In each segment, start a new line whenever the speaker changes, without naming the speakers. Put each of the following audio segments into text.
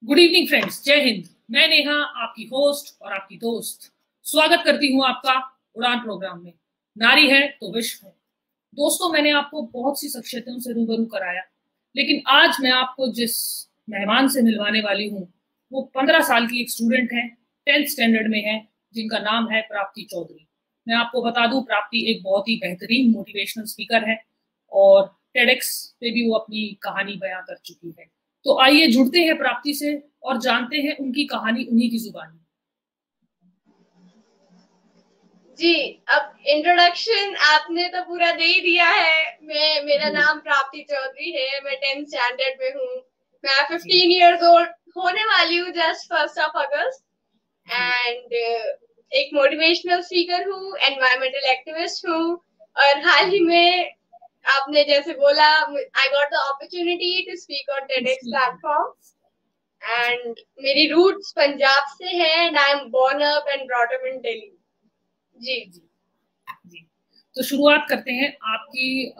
Good evening friends, जय हिंद। मैं नेहा, आपकी होस्ट और आपकी दोस्त, स्वागत करती हूं आपका उड़ान प्रोग्राम में। नारी है तो विश्व है। दोस्तों, मैंने आपको बहुत सी शख्सियतों से रूबरू कराया, लेकिन आज मैं आपको जिस मेहमान से मिलवाने वाली हूँ वो 15 साल की एक स्टूडेंट है, 10th स्टैंडर्ड में है, जिनका नाम है प्राप्ति चौधरी। मैं आपको बता दूं, प्राप्ति एक बहुत ही बेहतरीन मोटिवेशनल स्पीकर है और टेडेक्स पे भी वो अपनी कहानी बयां कर चुकी है। तो आइए जुड़ते हैं प्राप्ति से और जानते हैं उनकी कहानी उन्हीं की जुबानी।
जी, अब इंट्रोडक्शन आपने तो पूरा दे ही दिया है। मेरा नाम प्राप्ति चौधरी है। मैं 10th स्टैंडर्ड में हूँ। मैं 15 इयर्स ओल्ड होने वाली हूँ जस्ट 1 अगस्त। एंड एक मोटिवेशनल स्पीकर हूँ, एनवायरमेंटल एक्टिविस्ट हूँ। और हाल ही में आपने जैसे बोला, I got the opportunity to speak on TEDx platform. And मेरी रूट्स पंजाब से है and I am born up and brought up in Delhi. जी
जी। तो शुरुआत करते हैं आपकी।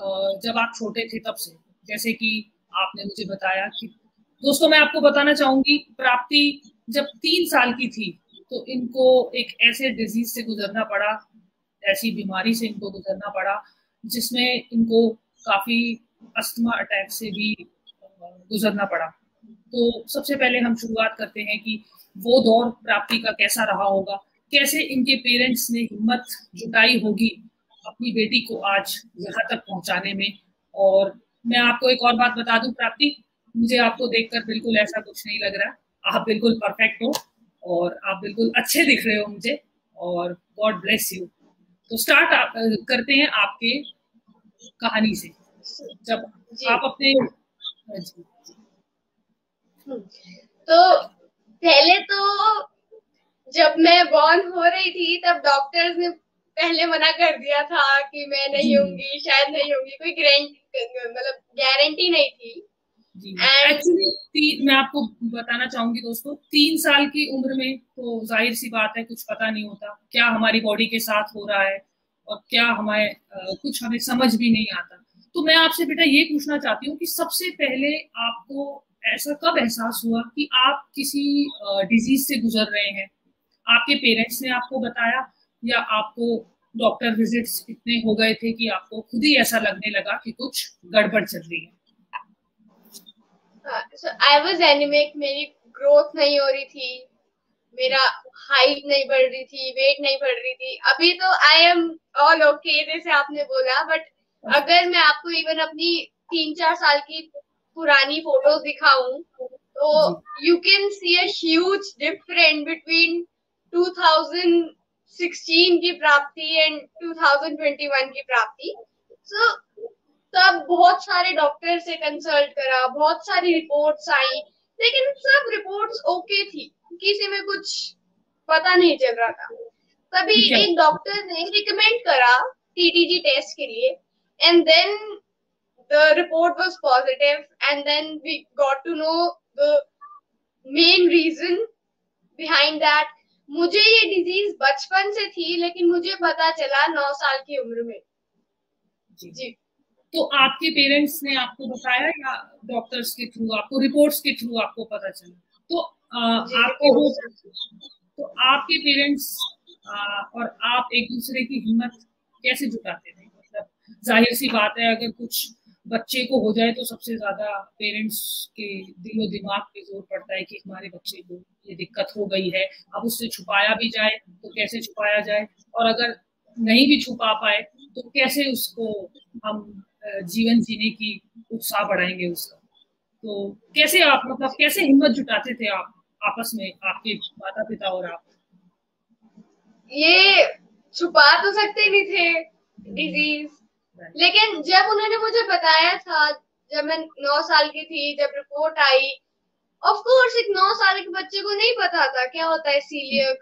जब आप छोटे थे तब से, जैसे कि आपने मुझे बताया कि दोस्तों, मैं आपको बताना चाहूंगी, प्राप्ति जब 3 साल की थी तो इनको एक ऐसे डिजीज से गुजरना पड़ा, ऐसी बीमारी से इनको गुजरना पड़ा जिसमें इनको काफी अस्थमा अटैक से भी गुजरना पड़ा। तो सबसे पहले हम शुरुआत करते हैं कि वो दौर प्राप्ति का कैसा रहा होगा, कैसे इनके पेरेंट्स ने हिम्मत जुटाई होगी अपनी बेटी को आज यहाँ तक पहुंचाने में। और मैं आपको एक और बात बता दूं प्राप्ति, मुझे आपको देखकर बिल्कुल ऐसा कुछ नहीं लग रहा। आप बिल्कुल परफेक्ट हो और आप बिल्कुल अच्छे दिख रहे हो मुझे, और गॉड ब्लेस यू। तो स्टार्ट करते हैं आपके कहानी से, जब
जी।
आप अपने
तो पहले तो जब मैं बॉर्न हो रही थी तब डॉक्टर्स ने पहले मना कर दिया था कि मैं नहीं होंगी, शायद नहीं होंगी। कोई गारंटी नहीं थी।
जी।
एंड
एक्चुअली मैं आपको बताना चाहूंगी दोस्तों, 3 साल की उम्र में तो जाहिर सी बात है कुछ पता नहीं होता क्या हमारी बॉडी के साथ हो रहा है और क्या हमारे कुछ हमें समझ भी नहीं आता। तो मैं आपसे बेटा ये पूछना चाहती हूँ कि सबसे पहले आपको ऐसा कब एहसास हुआ कि आप किसी डिजीज से गुजर रहे हैं? आपके पेरेंट्स ने आपको बताया या आपको डॉक्टर विजिट्स इतने हो गए थे कि आपको खुद ही ऐसा लगने लगा कि कुछ गड़बड़ चल रही है?
I was anaemic. मेरी ग्रोथ नहीं हो रही थी, मेरा हाइट नहीं बढ़ रही थी, वेट नहीं बढ़ रही थी। अभी तो आई एम ऑल ओके जैसे आपने बोला, बट अगर मैं आपको इवन अपनी 3-4 साल की पुरानी फोटोज दिखाऊं तो
जी
you can see a huge difference between 2016 की प्राप्ति एंड 2021 की प्राप्ति। सो तब बहुत सारे डॉक्टर से कंसल्ट करा, बहुत सारी रिपोर्ट्स आई, लेकिन सब रिपोर्ट्स ओके थी। किसी में कुछ पता नहीं चल रहा था। तभी
ठीक है।
एक डॉक्टर ने रिकमेंड करा टीटीजी टेस्ट के लिए। And then the report was positive and then we got to know the main reason behind that. मुझे ये डिजीज बचपन से थी, लेकिन मुझे पता चला 9 साल की उम्र में।
जी।
जी
तो आपके पेरेंट्स ने आपको बताया या डॉक्टर्स के थ्रू, आपको रिपोर्ट्स के थ्रू आपको पता चला? तो
जी
आपको वो,
रिपोर्ट्स।
तो आपके पेरेंट्स और आप एक दूसरे की हिम्मत कैसे जुटाते थे? मतलब जाहिर सी बात है, अगर कुछ बच्चे को हो जाए तो सबसे ज्यादा पेरेंट्स के दिलो दिमाग पे जोर पड़ता है कि हमारे बच्चे को ये दिक्कत हो गई है। अब उससे छुपाया भी जाए तो कैसे छुपाया जाए, और अगर नहीं भी छुपा पाए तो कैसे उसको हम जीवन जीने की उत्साह बढ़ाएंगे उसका। तो कैसे आप, मतलब कैसे हिम्मत जुटाते थे आप आपस में, आपके माता पिता और आप?
ये छुपा तो सकते नहीं थे डिजीज, लेकिन जब उन्होंने मुझे बताया था, जब मैं 9 साल की थी, जब रिपोर्ट आई, ऑफ कोर्स एक 9 साल के बच्चे को नहीं पता था क्या होता है सीलियक,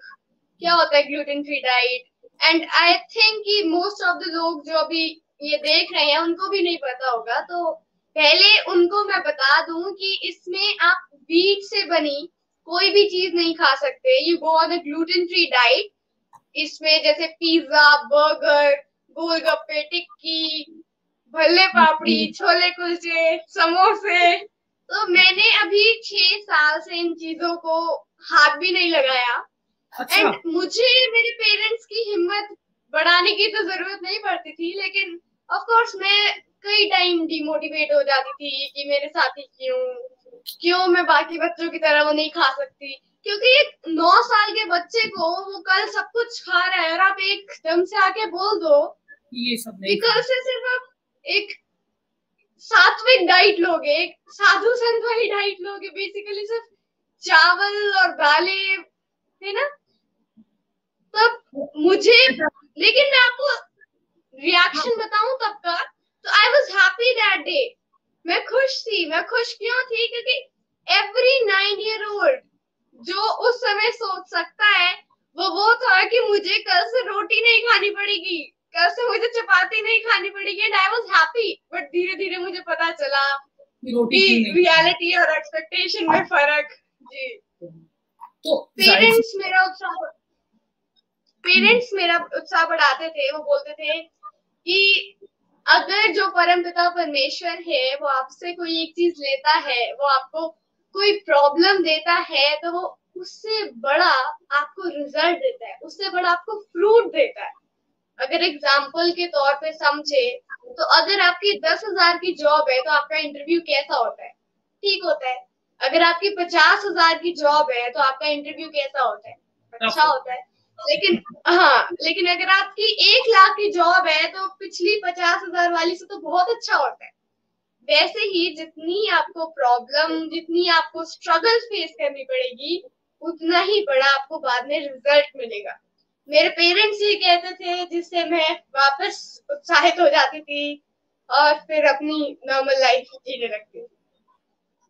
क्या होता है gluten free diet. And I think कि मोस्ट ऑफ द लोग जो अभी ये देख रहे हैं उनको भी नहीं पता होगा। तो पहले उनको मैं बता दूं कि इसमें आप व्हीट से बनी कोई भी चीज नहीं खा सकते। You go on a gluten free diet. इसमें जैसे पिज्जा, बर्गर, गोलगप्पे, टिक्की, भल्ले पापड़ी, छोले कुलचे, समोसे, तो मैंने अभी 6 साल से इन चीजों को हाथ भी नहीं लगाया।
अच्छा।
एंड मुझे मेरे पेरेंट्स की हिम्मत बढ़ाने की तो जरूरत नहीं पड़ती थी, लेकिन ऑफ कोर्स मैं कई टाइम डिमोटिवेट हो जाती थी कि मेरे साथ ही क्यों मैं बाकी बच्चों की तरह वो नहीं खा सकती। क्योंकि एक 9 साल के बच्चे को वो कल सब कुछ खा रहा है और आप एकदम से आके बोल दो
ये सब
कि
नहीं
कल से सिर्फ आप एक सात्विक डाइट लोगे, एक साधु संत वाली डाइट लोगे, बेसिकली सिर्फ चावल और दालें, है ना। तब मुझे, लेकिन मैं आपको रिएक्शन बताऊं तब का, तो I was happy that day. मैं खुश थी। मैं खुश क्यों थी? क्योंकि एवरी 9 year old जो उस समय सोच सकता है वो था कि मुझे कल से रोटी नहीं खानी पड़ेगी, कल से मुझे चपाती नहीं खानी पड़ेगी। And I was happy. But धीरे धीरे मुझे पता चला कि रियलिटी और एक्सपेक्टेशन में फर्क। जी।
तो
पेरेंट्स मेरा उत्साह बढ़ाते थे। वो बोलते थे कि अगर जो परमपिता परमेश्वर है वो आपसे कोई एक चीज लेता है, वो आपको कोई प्रॉब्लम देता है, तो वो उससे बड़ा आपको रिजल्ट देता है, उससे बड़ा आपको फ्रूट देता है। अगर एग्जाम्पल के तौर पे समझे तो अगर आपकी 10,000 की जॉब है तो आपका इंटरव्यू कैसा होता है? ठीक होता है। अगर आपकी 50,000 की जॉब है तो आपका इंटरव्यू कैसा होता है? अच्छा होता है। लेकिन अगर आपकी 1 लाख की जॉब है तो पिछली 50,000 वाली से तो बहुत अच्छा होता है। वैसे ही जितनी आपको प्रॉब्लम, जितनी आपको स्ट्रगल फेस करनी पड़ेगी, उतना ही बड़ा आपको बाद में रिजल्ट मिलेगा। मेरे पेरेंट्स ये कहते थे, जिससे मैं वापस उत्साहित हो जाती थी और फिर अपनी नॉर्मल लाइफ जीने लगती थी।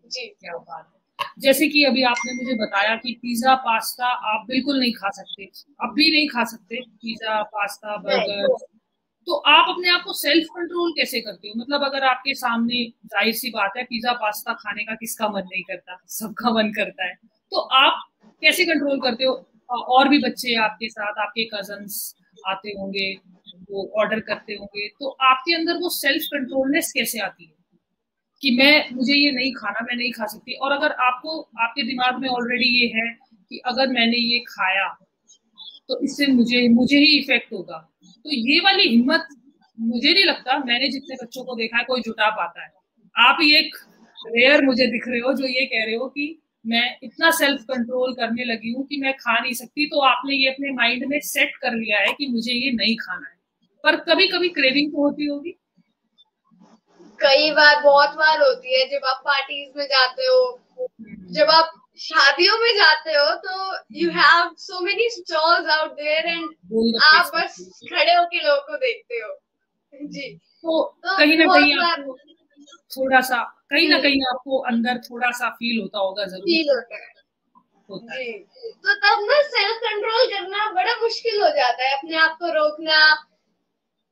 जी।
क्या बात है। जैसे कि अभी आपने मुझे बताया कि पिज्जा पास्ता आप बिल्कुल नहीं खा सकते, अब भी नहीं खा सकते पिज्जा पास्ता बर्गर, तो आप अपने आप को सेल्फ कंट्रोल कैसे करते हो? मतलब अगर आपके सामने, जाहिर सी बात है पिज्जा पास्ता खाने का किसका मन नहीं करता, सबका मन करता है, तो आप कैसे कंट्रोल करते हो? और भी बच्चे आपके साथ, आपके कजन्स आते होंगे, वो ऑर्डर करते होंगे, तो आपके अंदर वो सेल्फ कंट्रोलनेस कैसे आती है कि मुझे ये नहीं खाना, मैं नहीं खा सकती? और अगर आपको, आपके दिमाग में ऑलरेडी ये है कि अगर मैंने ये खाया तो इससे मुझे ही इफेक्ट होगा, तो ये वाली हिम्मत मुझे नहीं लगता, मैंने जितने बच्चों को देखा है, कोई जुटा पाता है। आप ही एक रेयर मुझे दिख रहे हो जो ये कह रहे हो कि मैं इतना सेल्फ कंट्रोल करने लगी हूँ कि मैं खा नहीं सकती, तो आपने ये अपने माइंड में सेट कर लिया है कि मुझे ये नहीं खाना है। पर कभी कभी क्रेविंग तो होती होगी।
कई बार, बहुत बार होती है। जब आप पार्टीज में जाते हो, जब आप शादियों में जाते हो, तो you have so many stalls out there and आप बस खड़े होके लोगों को देखते हो। जी।
तो कहीं ना कहीं आपको थोड़ा सा, कहीं ना कहीं आपको अंदर थोड़ा सा फील होता होगा, जरूर
फील होता है। जी। तो तब ना सेल्फ कंट्रोल करना बड़ा मुश्किल हो जाता है, अपने आप को रोकना।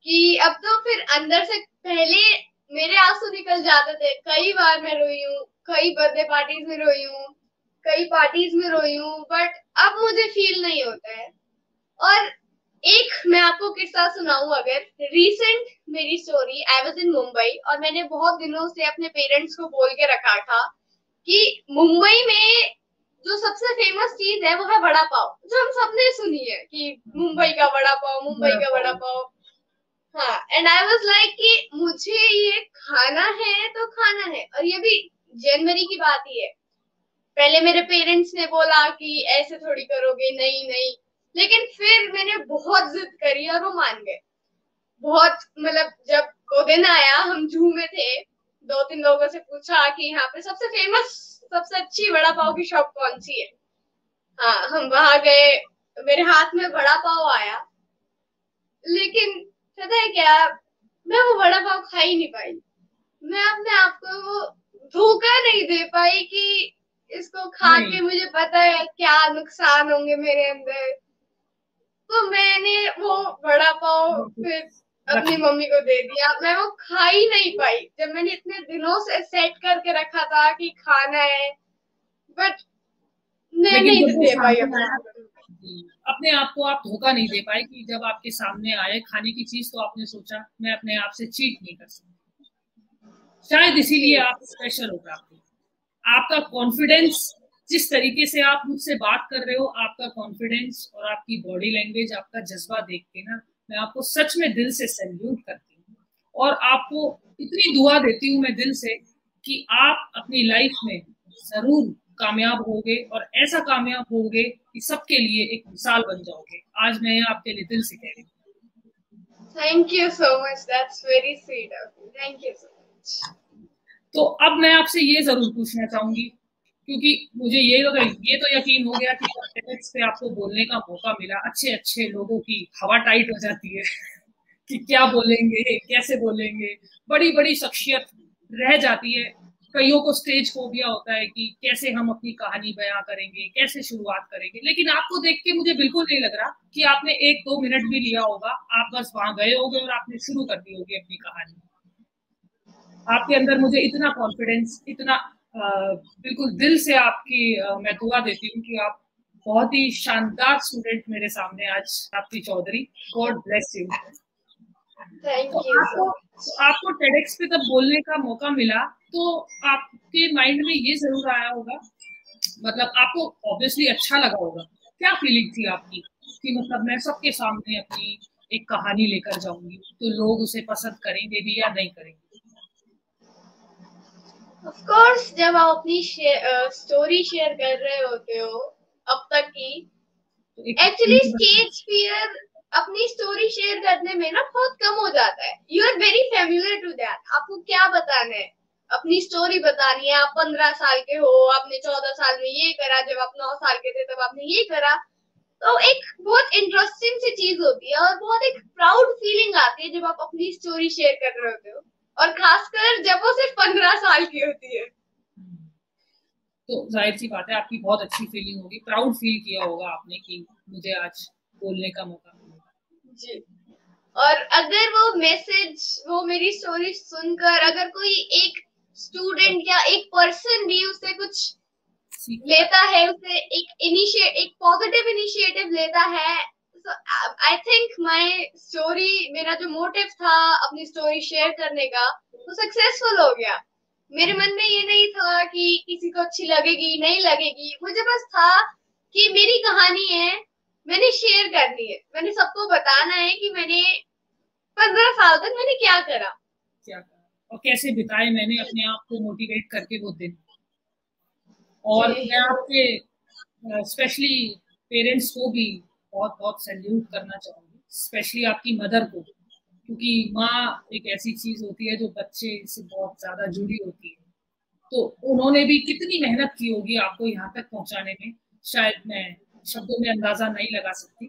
कि अब तो फिर अंदर से पहले मेरे आंसू निकल जाते थे। कई बार मैं रोई हूँ, कई बर्थडे पार्टीज में रोई हूँ, कई पार्टीज में रोई हूँ, बट अब मुझे फील नहीं होता है। और एक मैं आपको किस्सा सुनाऊं, अगर रीसेंट मेरी story. I was in Mumbai और मैंने बहुत दिनों से अपने पेरेंट्स को बोल के रखा था कि मुंबई में जो सबसे फेमस चीज है वो है वड़ा पाव, जो हम सबने सुनी है कि मुंबई का वड़ा पाव, मुंबई का वड़ा पाव। हाँ। एंड आई वाज लाइक कि मुझे ये खाना है तो खाना है। और ये भी जनवरी की बात ही है। पहले मेरे पेरेंट्स ने बोला कि ऐसे थोड़ी करोगे, नहीं नहीं, लेकिन फिर मैंने बहुत जिद करी और वो मान गए। बहुत, मतलब जब वो दिन आया, हम जू में थे, 2-3 लोगों से पूछा कि यहाँ पे सबसे फेमस, सबसे अच्छी वड़ा पाव की शॉप कौन सी है। हाँ, हम वहां गए, मेरे हाथ में वड़ा पाव आया, लेकिन पता है क्या, मैं वो वड़ा पाव खा ही नहीं पाई। मैं अपने आप को वो धोखा नहीं दे पाई कि इसको खा के मुझे पता है क्या नुकसान होंगे मेरे अंदर। तो मैंने वो वड़ा पाव फिर अपनी मम्मी को दे दिया। मैं वो खा ही नहीं पाई, जब मैंने इतने दिनों से सेट करके रखा था कि खाना है, बट मैं नहीं दे पाई
अपने आप को। आप धोखा नहीं दे पाए कि जब आपके सामने आए खाने की चीज तो आपने सोचा मैं अपने आप से चीट नहीं कर सकती, शायद इसीलिए आप स्पेशल हो जाते। आपका कॉन्फिडेंस, जिस तरीके से आप मुझसे बात कर रहे हो, आपका कॉन्फिडेंस और आपकी बॉडी लैंग्वेज, आपका जज्बा देख के ना मैं आपको सच में दिल से सैल्यूट करती हूँ और आपको इतनी दुआ देती हूँ मैं दिल से कि आप अपनी लाइफ में जरूर कामयाब होगे और ऐसा कामयाब होगे कि सबके लिए एक मिसाल बन जाओगे। आज मैं आपके लिए दिल से कह रही हूँ।
Thank you so much. That's very sweet of you. Thank you so much.
तो अब मैं आपसे ये जरूर पूछना चाहूंगी, क्योंकि मुझे ये तो यकीन हो गया कि टेडेक्स पे आपको बोलने का मौका मिला, अच्छे अच्छे लोगों की हवा टाइट हो जाती है कि क्या बोलेंगे, कैसे बोलेंगे, बड़ी बड़ी शख्सियत रह जाती है। कईयों को स्टेज फोबिया होता है कि कैसे हम अपनी कहानी बयां करेंगे, कैसे शुरुआत करेंगे, लेकिन आपको देख के मुझे बिल्कुल नहीं लग रहा कि आपने 1-2 मिनट भी लिया होगा। आप बस वहां गए होगे और आपने शुरू कर दी होगी अपनी कहानी। आपके अंदर मुझे इतना कॉन्फिडेंस, इतना बिल्कुल दिल से आपकी मैं दुआ देती हूँ कि आप बहुत ही शानदार स्टूडेंट मेरे सामने आज प्राप्ति चौधरी। God bless you. तो आपको टेडेक्स पे तब बोलने का मौका मिला तो आपके माइंड में ये जरूर आया होगा, मतलब आपको ऑब्वियसली अच्छा लगा होगा, क्या फीलिंग थी आपकी कि मतलब मैं सबके सामने अपनी एक कहानी लेकर जाऊंगी तो लोग उसे पसंद करेंगे भी या नहीं करेंगे?
Of course, जब आप अपनी स्टोरी शेयर कर रहे होते हो अब तक की, एक्चुअली स्टेज फियर अपनी स्टोरी शेयर करने में ना बहुत कम हो जाता है। You are very familiar to that. आपको क्या बताना है, अपनी स्टोरी बतानी है। आप 15 साल के हो, आपने 14 साल में ये करा, जब आप 9 साल के थे तब आपने ये करा। तो एक बहुत इंटरेस्टिंग सी चीज होती है और बहुत एक प्राउड फीलिंग आती है जब आप अपनी स्टोरी शेयर कर रहे होते हो, और खासकर जब वो सिर्फ 15 साल की होती है।
तो जाहिर सी बात है आपकी बहुत अच्छी फीलिंग होगी, प्राउड फील किया होगा आपने कि मुझे आज बोलने का मौका मिला।
जी। और अगर वो मैसेज, वो मेरी स्टोरी सुनकर अगर कोई एक स्टूडेंट या एक पर्सन भी उससे कुछ लेता है, उसे एक पॉजिटिव इनिशिएटिव लेता है, आई थिंक माय स्टोरी, मेरा जो मोटिव था अपनी स्टोरी शेयर करने का, वो सक्सेसफुल हो गया। मेरे मन में ये नहीं था कि किसी को अच्छी लगेगी नहीं लगेगी, मुझे बस था कि मेरी कहानी है, मैंने शेयर करनी है, मैंने सबको बताना है कि मैंने 15 साल तक मैंने क्या करा
और कैसे बिताए मैंने अपने आप को मोटिवेट करके वो दिन। और मैं आपके स्पेशली पेरेंट्स को भी बहुत बहुत सैल्यूट करना चाहूंगी, स्पेशली आपकी मदर को, क्योंकि माँ एक ऐसी चीज होती है जो बच्चे से बहुत ज्यादा जुड़ी होती है। तो उन्होंने भी कितनी मेहनत की होगी आपको यहाँ तक पहुंचाने में, शायद मैं शब्दों में अंदाजा नहीं लगा सकती।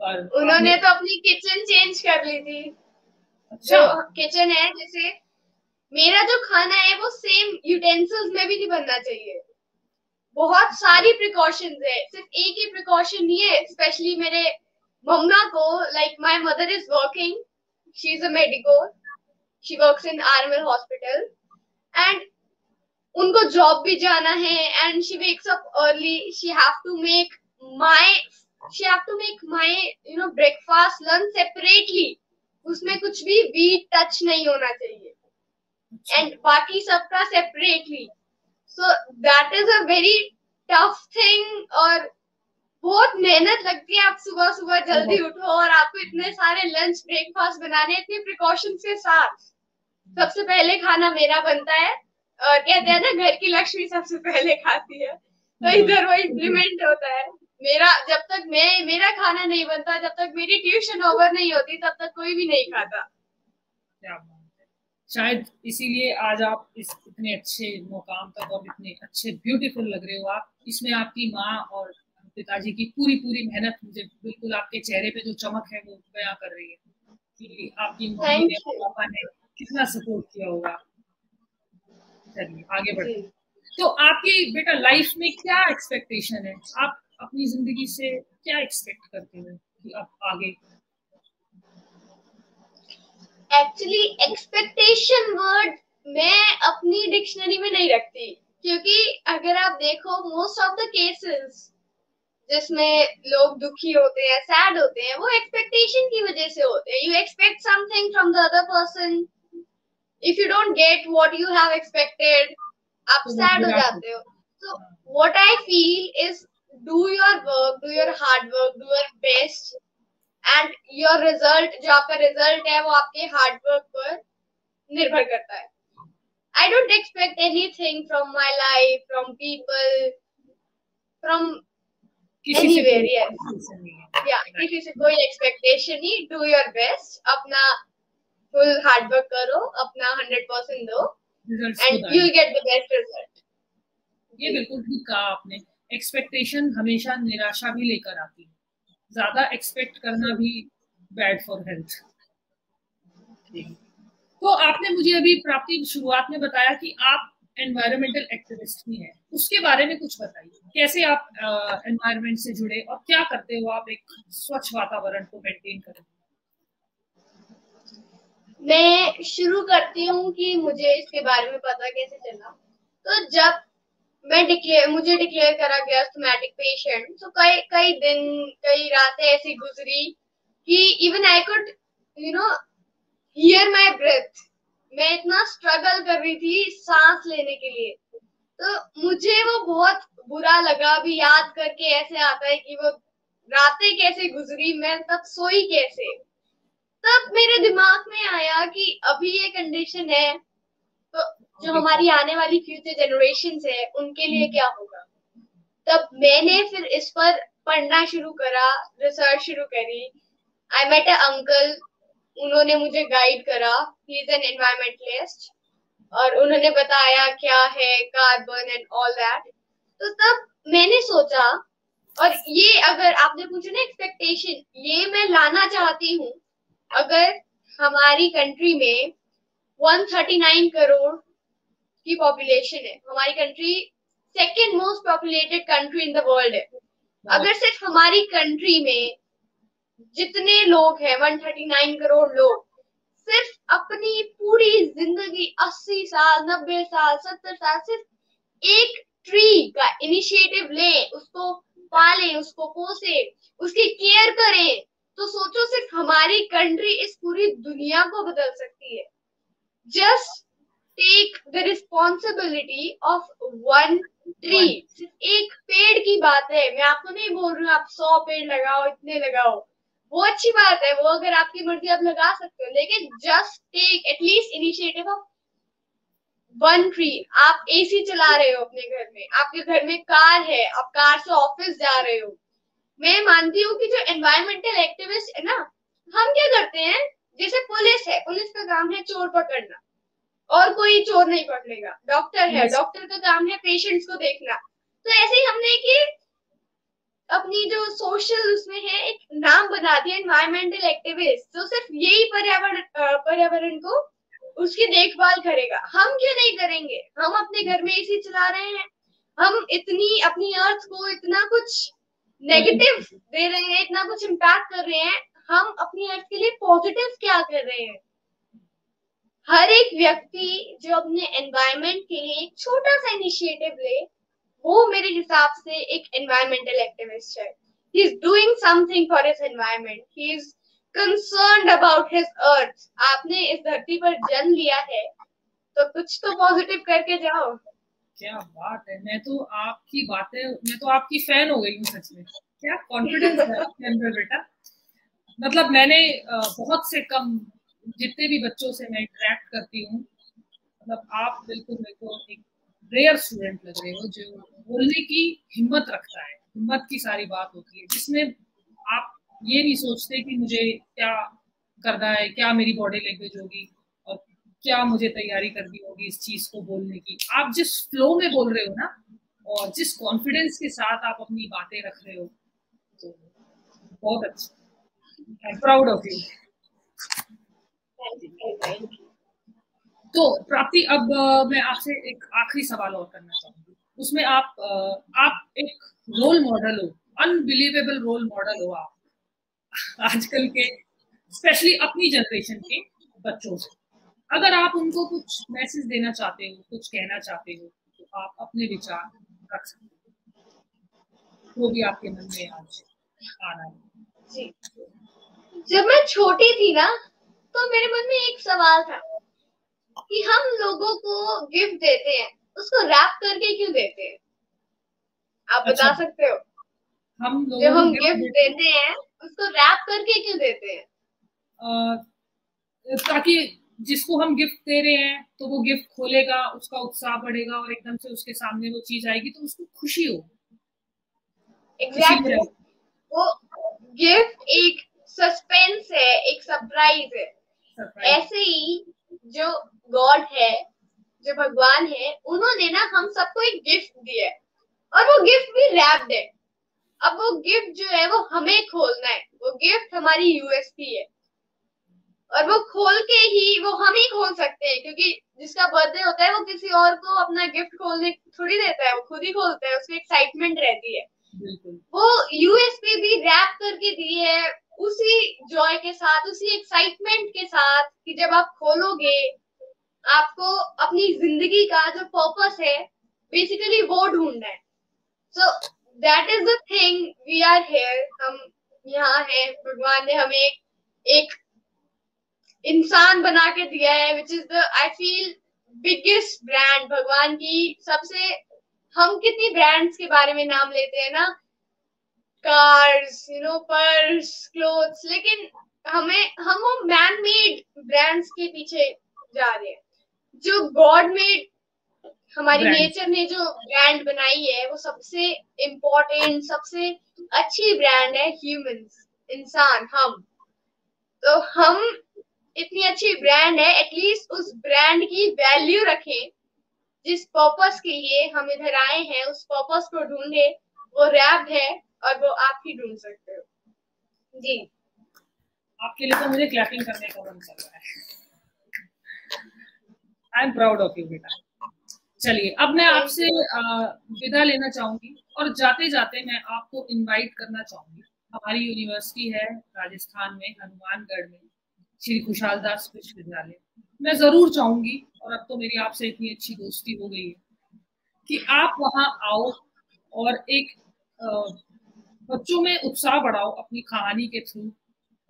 पर
उन्होंने तो अपनी किचन चेंज कर ली थी।
अच्छा।
जो किचन है, जैसे मेरा जो खाना है वो सेम यूटेंसिल्स में भी नहीं बनना चाहिए। बहुत सारी प्रिकॉशंस है, सिर्फ एक ही प्रिकॉशन नहीं है। स्पेशली मेरे मम्मा को, like my mother is working, she is a medico, she works in RML hospital, and उनको जॉब भी जाना है, and she wakes up early, she have to make my breakfast lunch separately, उसमें कुछ भी व्हीट टच नहीं होना चाहिए, एंड बाकी सबका separately. So that is a very tough thing, और बहुत मेहनत लगती है। आप सुबह सुबह जल्दी उठो और आपको इतने सारे लंच ब्रेकफास्ट बनाने, इतने प्रिकॉशंस के साथ। सबसे पहले खाना मेरा बनता है, और कहते हैं ना घर की लक्ष्मी सबसे पहले खाती है, तो इधर वो इम्प्लीमेंट होता है। जब तक मेरा खाना नहीं बनता, जब तक मेरी ट्यूशन ओवर नहीं होती, तब तक कोई भी नहीं खाता।
शायद इसीलिए आज आप इस इतने अच्छे मुकाम तक और इतने अच्छे ब्यूटीफुल लग रहे हो आप। इसमें आपकी माँ और पिताजी की पूरी पूरी मेहनत मुझे बिल्कुल आपके चेहरे पे जो चमक है वो बयां कर रही है कि आपकी मम्मी ने, पापा ने कितना सपोर्ट किया होगा। चलिए आगे बढ़ते। तो आपकी बेटा लाइफ में क्या एक्सपेक्टेशन है, आप अपनी जिंदगी से क्या एक्सपेक्ट करते हो कि आप आगे?
एक्चुअली एक्सपेक्टेशन वर्ड मैं अपनी डिक्शनरी में नहीं रखती, क्योंकि अगर आप देखो मोस्ट ऑफ द केसेस जिसमें लोग दुखी होते हैं, सैड होते हैं, वो एक्सपेक्टेशन की वजह से होते हैं। You expect something from the other person, if you don't get what you have expected, आप सैड हो जाते हो। So what I feel is do your work, do your hard work, do your best, and your result, जो आपका result है वो आपके hard work पर निर्भर करता है। I don't expect anything from my life, from people, from anywhere. Yes, yeah, किसी से कोई एक्सपेक्टेशन नहीं। Do your best, अपना फुल हार्ड वर्क करो, अपना 100% दो, and you'll get the best result.
ये बिल्कुल ठीक कहा आपने। एक्सपेक्टेशन हमेशा निराशा भी लेकर आती है, ज्यादा एक्सपेक्ट करना भी बैड फॉर हेल्थ। तो आपने मुझे अभी प्राप्ति शुरुआत में बताया कि आप एनवायरमेंटल एक्टिविस्ट भी हैं, उसके बारे में कुछ बताइए। कैसे आप एनवायरमेंट से जुड़े और क्या करते हो आप एक स्वच्छ वातावरण को मेंटेन करें?
मैं शुरू करती हूँ कि मुझे इसके बारे में पता कैसे चला। तो जब मुझे डिक्लेयर करा गया अस्थमैटिक पेशेंट, तो कई दिन कई रातें ऐसी गुजरी कि even I could hear my breath. मैं इतना स्ट्रगल कर रही थी सांस लेने के लिए। तो मुझे वो बहुत बुरा लगा। अभी याद करके ऐसे आता है कि वो रातें कैसे गुजरी, मैं तब सोई कैसे। तब मेरे दिमाग में आया कि अभी ये कंडीशन है तो जो हमारी आने वाली फ्यूचर जनरेशंस है उनके लिए क्या होगा। तब मैंने फिर इस पर पढ़ना शुरू करा, रिसर्च शुरू करी। आई मेट अ अंकल, उन्होंने मुझे गाइड करा। ही इज एन एनवायरमेंटलिस्ट, और उन्होंने बताया क्या है कार्बन एंड ऑल दैट। तो तब मैंने सोचा, और ये अगर आपने पूछा ना एक्सपेक्टेशन, ये मैं लाना चाहती हूँ। अगर हमारी कंट्री में 139 करोड़ की पॉपुलेशन है, हमारी country second most populated country in the world है। अगर सिर्फ हमारी कंट्री में जितने लोग हैं 139 करोड़ लोग, सिर्फ अपनी पूरी जिंदगी 80 साल 90 साल 70 साल सिर्फ एक ट्री का इनिशिएटिव लें, उसको पालें, उसको पोसे, उसकी केयर करें, तो सोचो सिर्फ हमारी कंट्री इस पूरी दुनिया को बदल सकती है। Just take the responsibility of one tree. सिर्फ एक पेड़ की बात है, मैं आपको नहीं बोल रही हूँ आप 100 पेड़ लगाओ, इतने लगाओ, वो अच्छी बात है, वो अगर आपकी मर्जी आप लगा सकते हो, लेकिन just take at least initiative of one tree. आप एसी चला रहे हो अपने घर में, आपके घर में कार है, आप कार से ऑफिस जा रहे हो। मैं मानती हूँ कि जो एनवायरमेंटल एक्टिविस्ट है ना, हम क्या करते हैं, जैसे पुलिस है, पुलिस का काम है चोर पकड़ना और कोई चोर नहीं पकड़ेगा। डॉक्टर है, डॉक्टर का काम है पेशेंट्स को देखना। तो ऐसे ही हमने कि अपनी जो सोशल उसमें है एक नाम बना दिया एनवायरमेंटल एक्टिविस्ट, तो सिर्फ यही पर्यावरण को उसकी देखभाल करेगा। हम क्यों नहीं करेंगे? हम अपने घर में एसी चला रहे हैं, हम इतनी अपनी अर्थ को इतना कुछ नेगेटिव दे रहे हैं, इतना कुछ इम्पैक्ट कर रहे हैं, हम अपनी अर्थ के लिए पॉजिटिव क्या कर रहे हैं? हर एक व्यक्ति जो अपने एनवायरनमेंट के लिए एक छोटा सा इनिशिएटिव ले, वो मेरे हिसाब से एक एनवायरमेंटल एक्टिविस्ट है। He is doing something for his environment, he is concerned about his earth. आपने इस धरती पर जन्म लिया है तो कुछ तो पॉजिटिव करके जाओ।
क्या बात है, मैं तो आपकी फैन हो गई हूँ सच में। क्या कॉन्फिडेंस है आपके अंदर बेटा। मतलब मैंने बहुत से कम जितने भी बच्चों से मैं इंटरेक्ट करती हूँ, मतलब आप बिल्कुल मेरे को एक रेयर स्टूडेंट लग रहे हो जो बोलने की हिम्मत रखता है। हिम्मत की सारी बात होती है जिसमें आप ये नहीं सोचते कि मुझे क्या करना है, क्या मेरी बॉडी लैंग्वेज होगी और क्या मुझे तैयारी करनी होगी इस चीज को बोलने की। आप जिस फ्लो में बोल रहे हो ना और जिस कॉन्फिडेंस के साथ आप अपनी बातें रख रहे हो, तो बहुत अच्छा, I am proud of you. तो प्राप्ति, अब मैं आपसे एक आखिरी सवाल और करना चाहूंगी। उसमें आप एक रोल मॉडल हो, अनबिलीवेबल रोल मॉडल हो आप आजकल के, स्पेशली अपनी जनरेशन के बच्चों से। अगर आप उनको कुछ मैसेज देना चाहते हो, कुछ कहना चाहते हो, तो आप अपने विचार रख सकते हो, वो भी आपके मन में आज आ रहा है।
जब मैं छोटी थी ना, तो मेरे मन में एक सवाल था कि हम लोगों को गिफ्ट देते हैं, उसको रैप करके क्यों देते हैं? आप
अच्छा,
बता सकते हो?
हम
जो
लोगों को
हम
गिफ्ट
गिफ्ट
देते
देते हैं उसको रैप करके क्यों देते हैं?
हैं ताकि जिसको हम गिफ्ट दे रहे हैं तो वो गिफ्ट खोलेगा, उसका उत्साह बढ़ेगा और एकदम से उसके सामने वो चीज आएगी तो उसको खुशी हो,
एग्जैक्टली
इसीलिए
exactly. वो गिफ्ट एक सस्पेंस है, एक सरप्राइज है।
सरप्राइज।
ऐसे ही जो गॉड है, जो भगवान है, उन्होंने ना हम सबको एक गिफ्ट दिया है और वो गिफ्ट भी रैप्ड है। अब वो गिफ्ट जो है वो हमें खोलना है, वो गिफ्ट हमारी यूएसपी है और वो खोल के ही वो हम ही खोल सकते हैं, क्योंकि जिसका बर्थडे होता है वो किसी और को अपना गिफ्ट खोलने थोड़ी देता है, वो खुद ही खोलता है, उसको एक्साइटमेंट रहती है।
बिल्कुल।
वो यूएसपी भी रैप करके दी है उसी जॉय के साथ, उसी एक्साइटमेंट के साथ कि जब आप खोलोगे आपको अपनी जिंदगी का जो पर्पस है बेसिकली वो ढूंढना है। So that is the thing, we are here, हम यहाँ हैं, भगवान ने हमें एक इंसान बना के दिया है, which is the I feel biggest brand भगवान की सबसे। हम कितनी ब्रांड्स के बारे में नाम लेते हैं ना, कार्स, पर्स, क्लोथ्स, लेकिन हम वो मैन मेड ब्रांड्स के पीछे जा रहे हैं। जो गॉड मेड हमारी
ब्रांड।
नेचर ने जो ब्रांड बनाई है वो सबसे इम्पोर्टेंट, सबसे अच्छी ब्रांड है ह्यूमंस, इंसान, हम। तो हम इतनी अच्छी ब्रांड है, एटलीस्ट उस ब्रांड की वैल्यू रखें। जिस पर्पस के लिए हम इधर आए हैं उस पर्पस को ढूंढे, वो रैप है और वो आप ही ढूंढ सकते हो। जी,
आपके लिए तो मुझे क्लैपिंग करने का मन कर रहा है। I am proud of you बेटा। चलिए, अब मैं
थैंक
आपसे
यू।
विदा लेना चाहूंगी और जाते जाते मैं आपको इनवाइट करना चाहूंगी। हमारी यूनिवर्सिटी है राजस्थान में, हनुमानगढ़ में, श्री खुशहाल दास विश्वविद्यालय। मैं जरूर चाहूंगी, और अब तो मेरी आपसे इतनी अच्छी दोस्ती हो गई है, कि आप वहां आओ और एक बच्चों में उत्साह बढ़ाओ अपनी कहानी के थ्रू।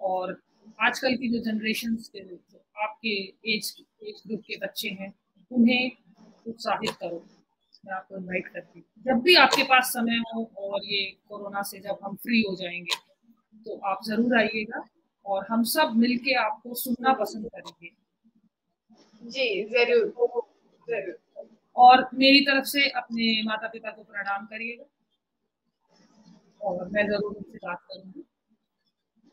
और आजकल की जो जनरेशन के जो आपके एज एज ग्रुप के बच्चे हैं उन्हें उत्साहित करो। मैं आपको इनवाइट करती हूँ, जब भी आपके पास समय हो और ये कोरोना से जब हम फ्री हो जाएंगे तो आप जरूर आइएगा और हम सब मिलके आपको सुनना पसंद करेंगे।
जी जरूर, जरूर।
और मेरी तरफ से अपने माता पिता को प्रणाम करिएगा और मैं जरूर उनसे बात करूंगी।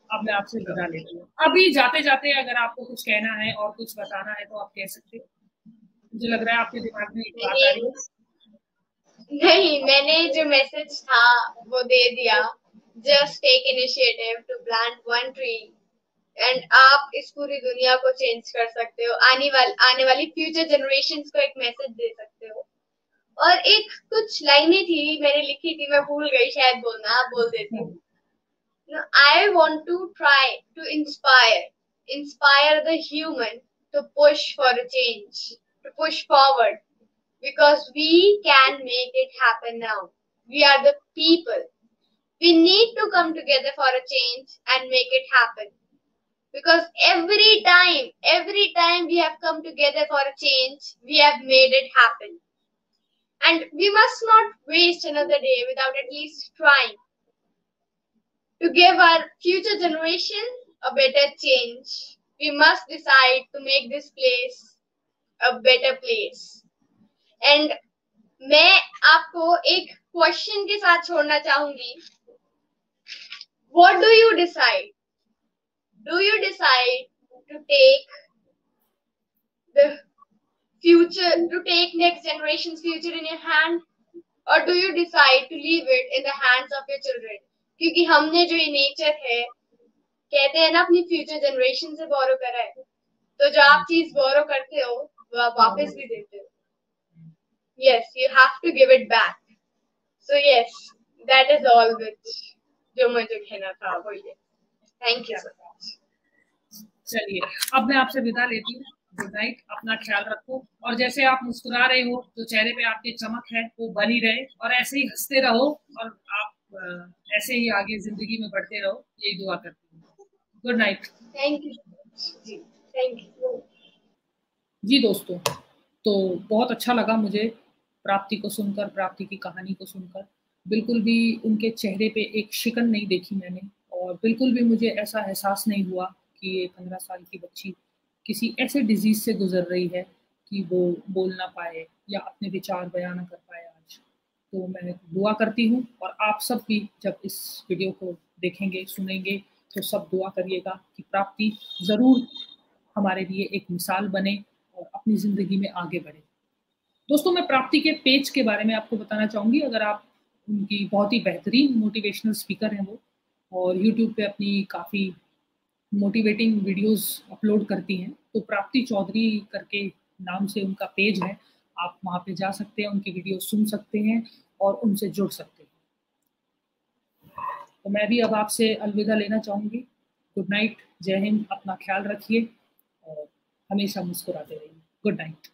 अब मैं आपसे विदा लेती हूँ। अभी जाते जाते अगर आपको कुछ कहना है और कुछ बताना है तो आप कह सकते हो। मुझे लग रहा है आपके दिमाग में एक बात आ
नहीं,
रही है।
नहीं, मैंने जो मैसेज था वो दे दिया। Just take initiative to plant one tree and आप इस पूरी दुनिया को चेंज कर सकते हो, आने वाली फ्यूचर जनरेशंस को एक मैसेज दे सकते हो। और एक कुछ लाइनें थी मैंने लिखी थी, मैं भूल गई, शायद बोलना, आप बोल देती हूँ। I want to try to inspire the human to push for a change, to push forward, because we can make it happen now. We are the people. We need to come together for a change and make it happen. Because every time we have come together for a change, we have made it happen. And we must not waste another day without at least trying to give our future generation a better change. We must decide to make this place a better place. And मैं आपको एक question के साथ छोड़ना चाहूंगी. What do you decide? Do you decide to take the future, to take next generation's future in your hand, or do you decide to leave it in the hands of your children? क्योंकि हमने जो ये nature है, कहते हैं ना, अपनी future generation से बोरो करा है, तो जो आप चीज बोरो करते हो वो आप वापस भी देते हो. Yes, you have to give it back. So yes, that is all which जो मुझे कहना था वो ये. Thank you so much.
चलिए, अब मैं आपसे विदा लेती हूँ। गुड नाइट, अपना ख्याल रखो और जैसे आप मुस्कुरा रहे हो तो चेहरे पे आपकी चमक है वो बनी रहे और ऐसे ही हंसते रहो और आप ऐसे ही आगे जिंदगी में बढ़ते रहो, यही दुआ करती हूँ। Good night.
Thank you. जी, thank you.
जी दोस्तों, तो बहुत अच्छा लगा मुझे प्राप्ति को सुनकर, प्राप्ति की कहानी को सुनकर बिल्कुल भी उनके चेहरे पे एक शिकन नहीं देखी मैंने, और बिल्कुल भी मुझे ऐसा एहसास नहीं हुआ कि ये 15 साल की बच्ची किसी ऐसे डिजीज से गुजर रही है कि वो बोल ना पाए या अपने विचार बयां ना कर पाए आज। तो मैं दुआ करती हूँ, और आप सब भी जब इस वीडियो को देखेंगे, सुनेंगे, तो सब दुआ करिएगा कि प्राप्ति ज़रूर हमारे लिए एक मिसाल बने और अपनी ज़िंदगी में आगे बढ़े। दोस्तों, मैं प्राप्ति के पेज के बारे में आपको बताना चाहूँगी। अगर आप उनकी बहुत ही बेहतरीन मोटिवेशनल स्पीकर हैं वो, और यूट्यूब पे अपनी काफ़ी मोटिवेटिंग वीडियोस अपलोड करती हैं। तो प्राप्ति चौधरी करके नाम से उनका पेज है, आप वहाँ पे जा सकते हैं, उनकी वीडियो सुन सकते हैं और उनसे जुड़ सकते हैं। तो मैं भी अब आपसे अलविदा लेना चाहूँगी। गुड नाइट, जय हिंद, अपना ख्याल रखिए और हमेशा मुस्कुराते रहिए। Good night.